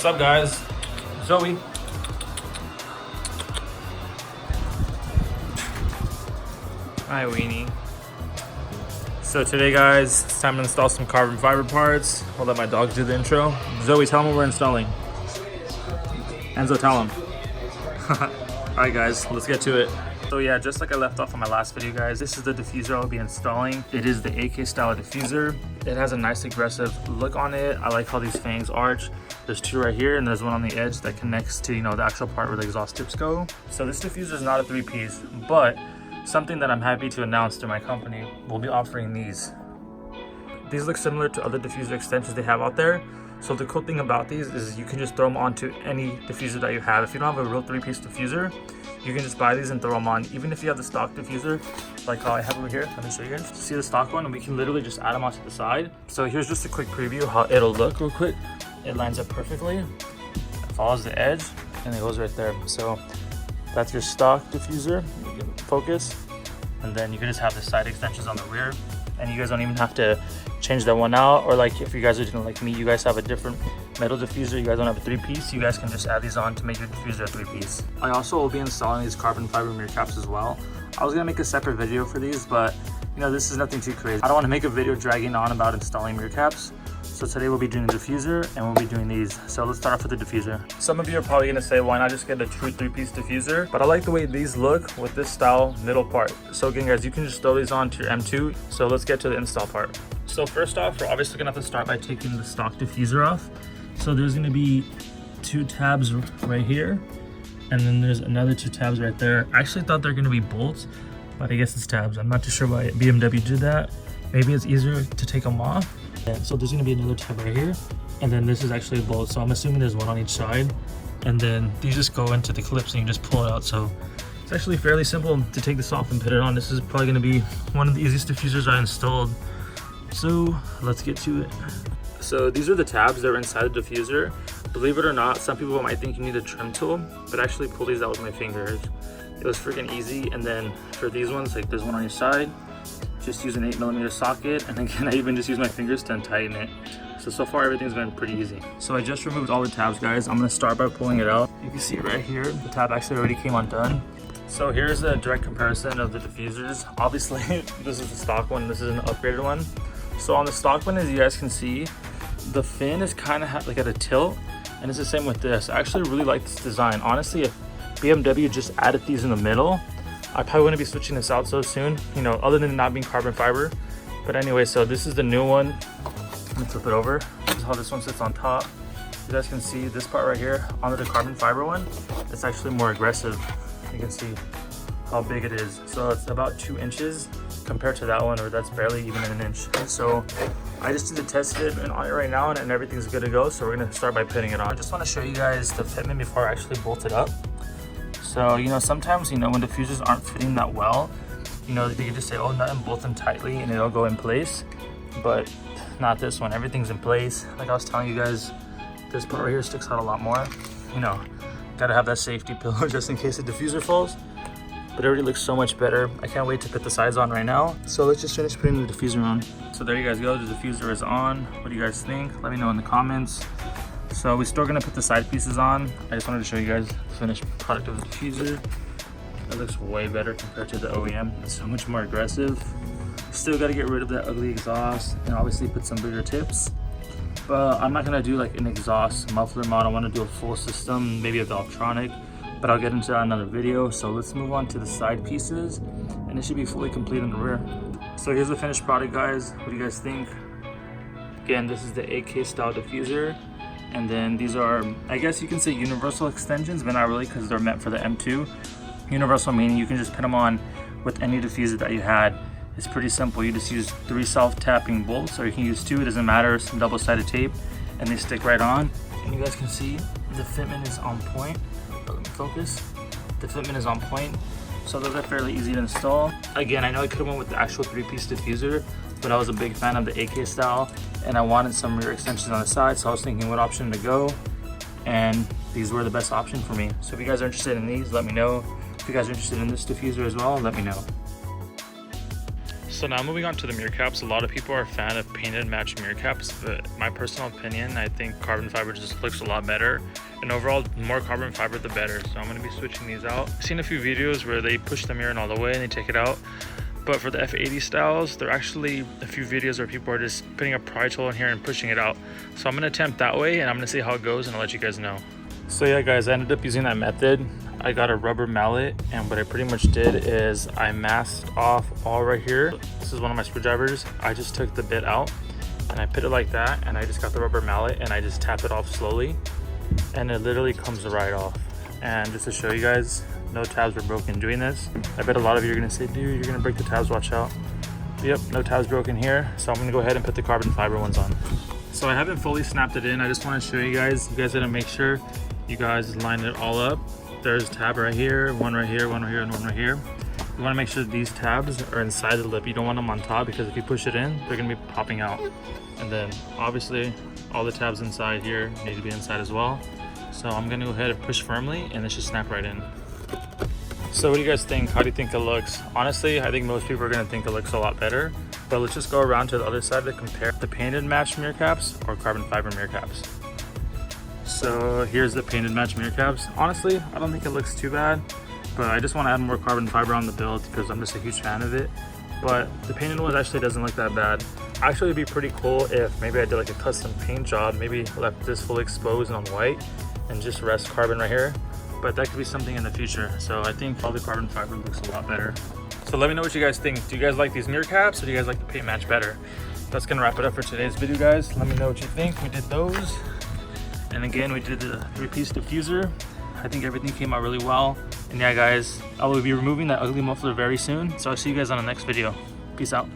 up, guys? Zoe. Hi, Weenie. So today, guys, it's time to install some carbon fiber parts. We'll let my dogs do the intro. Zoe, tell them what we're installing. Enzo, tell them. Alright guys, let's get to it. So yeah, just like I left off on my last video, guys, this is the diffuser I'll be installing. It is the AK style diffuser. It has a nice aggressive look on it. I like how these fangs arch. There's two right here and there's one on the edge that connects to, the actual part where the exhaust tips go. So this diffuser is not a 3-piece, but something that I'm happy to announce to my company, we'll be offering these. These look similar to other diffuser extensions they have out there. So the cool thing about these is you can just throw them onto any diffuser that you have. If you don't have a real 3-piece diffuser, you can just buy these and throw them on. Even if you have the stock diffuser, like how I have over here, let me show you guys. See the stock one, and we can literally just add them onto the side. So here's just a quick preview how it'll look real quick. It lines up perfectly, it follows the edge, and it goes right there. So that's your stock diffuser, you can focus, and then you can just have the side extensions on the rear, and you guys don't even have to change that one out. Or like if you guys are doing like me, you guys have a different metal diffuser, you guys don't have a 3-piece, you guys can just add these on to make your diffuser a 3-piece. I also will be installing these carbon fiber mirror caps as well. I was gonna make a separate video for these, but this is nothing too crazy. I don't want to make a video dragging on about installing mirror caps. So today we'll be doing the diffuser and we'll be doing these. So let's start off with the diffuser. Some of you are probably gonna say, why not just get a true 3-piece diffuser? But I like the way these look with this style middle part. So again, guys, you can just throw these on to your M2. So let's get to the install part. So first off, we're obviously gonna have to start by taking the stock diffuser off. So there's gonna be 2 tabs right here, and then there's another 2 tabs right there. I actually thought they're gonna be bolts, but I guess it's tabs. I'm not too sure why BMW did that. Maybe it's easier to take them off. And so there's gonna be another tab right here, and then this is actually a bolt. So I'm assuming there's one on each side, and then these just go into the clips and you just pull it out. So it's actually fairly simple to take this off and put it on. This is probably gonna be one of the easiest diffusers I installed. So let's get to it. So these are the tabs that are inside the diffuser. Believe it or not, some people might think you need a trim tool, but actually pull these out with my fingers. It was freaking easy. And then for these ones, like there's one on your side, just use an 8mm socket, and again I even just use my fingers to untighten it. So far everything's been pretty easy. So I just removed all the tabs, guys. I'm gonna start by pulling it out. You can see right here the tab actually already came undone. So here's a direct comparison of the diffusers. Obviously this is the stock one, this is an upgraded one. So on the stock one, as you guys can see, the fin is kind of like at a tilt, and it's the same with this. I actually really like this design. Honestly, if BMW just added these in the middle, I probably wouldn't be switching this out so soon, other than not being carbon fiber. But anyway, so this is the new one. Let me flip it over. This is how this one sits on top. You guys can see this part right here under the carbon fiber one. It's actually more aggressive. You can see how big it is. So it's about 2 inches compared to that one, or that's barely even an inch. So I just did a test fit on it right now, and everything's good to go. So we're gonna start by putting it on. I just want to show you guys the fitment before I actually bolt it up. So sometimes when diffusers aren't fitting that well, they can just say, oh, nothing, bolt them tightly and it'll go in place. But not this one. Everything's in place. Like I was telling you guys, this part right here sticks out a lot more. Gotta have that safety pillow just in case the diffuser falls. But it already looks so much better. I can't wait to put the sides on right now. So let's just finish putting the diffuser on. So there you guys go, the diffuser is on. What do you guys think? Let me know in the comments. So we're still gonna put the side pieces on. I just wanted to show you guys the finished product of the diffuser. It looks way better compared to the OEM. It's so much more aggressive. Still gotta get rid of that ugly exhaust and obviously put some bigger tips. But I'm not gonna do like an exhaust muffler mod. I wanna do a full system, maybe a Valvetronic, but I'll get into that in another video. So let's move on to the side pieces, and it should be fully complete in the rear. So here's the finished product, guys. What do you guys think? Again, this is the AK style diffuser. And then these are, I guess you can say universal extensions, but not really, because they're meant for the M2. Universal meaning you can just put them on with any diffuser that you had. It's pretty simple. You just use 3 self-tapping bolts, or you can use 2, it doesn't matter, some double-sided tape, and they stick right on. And you guys can see the fitment is on point. Let me focus. The fitment is on point. So those are fairly easy to install. Again, I know I could have went with the actual 3-piece diffuser, but I was a big fan of the AK style, and I wanted some rear extensions on the side, so I was thinking what option to go, and these were the best option for me. So if you guys are interested in these, let me know. If you guys are interested in this diffuser as well, let me know. So now moving on to the mirror caps, a lot of people are a fan of painted match mirror caps, but my personal opinion, I think carbon fiber just looks a lot better. And overall, the more carbon fiber, the better. So I'm going to be switching these out. I've seen a few videos where they push the mirror in all the way and they take it out. But for the F80 styles, there are actually a few videos where people are just putting a pry tool in here and pushing it out. So I'm going to attempt that way and I'm going to see how it goes and I'll let you guys know. So yeah guys, I ended up using that method. I got a rubber mallet and what I pretty much did is I masked off all right here. This is one of my screwdrivers. I just took the bit out and I put it like that and I just got the rubber mallet and I just tap it off slowly and it literally comes right off. And just to show you guys, no tabs were broken doing this. I bet a lot of you are gonna say, dude, you're gonna break the tabs, watch out. Yep, no tabs broken here. So I'm gonna go ahead and put the carbon fiber ones on. So I haven't fully snapped it in. I just wanna show you guys gotta make sure you guys line it all up. There's a tab right here, one right here, one right here, and one right here. You wanna make sure these tabs are inside the lip. You don't want them on top because if you push it in, they're gonna be popping out. And then obviously all the tabs inside here need to be inside as well. So I'm gonna go ahead and push firmly and it should snap right in. So what do you guys think? How do you think it looks? Honestly, I think most people are gonna think it looks a lot better. But let's just go around to the other side to compare the painted match mirror caps or carbon fiber mirror caps. So here's the painted match mirror caps. Honestly, I don't think it looks too bad, but I just want to add more carbon fiber on the build because I'm just a huge fan of it. But the painted one actually doesn't look that bad. Actually, it'd be pretty cool if maybe I did like a custom paint job, maybe left this fully exposed on white and just rest carbon right here. But that could be something in the future. So I think all the carbon fiber looks a lot better. So let me know what you guys think. Do you guys like these mirror caps or do you guys like the paint match better? That's gonna wrap it up for today's video, guys. Let me know what you think. We did those. And again, we did the 3-piece diffuser. I think everything came out really well. And yeah, guys, I will be removing that ugly muffler very soon. So I'll see you guys on the next video. Peace out.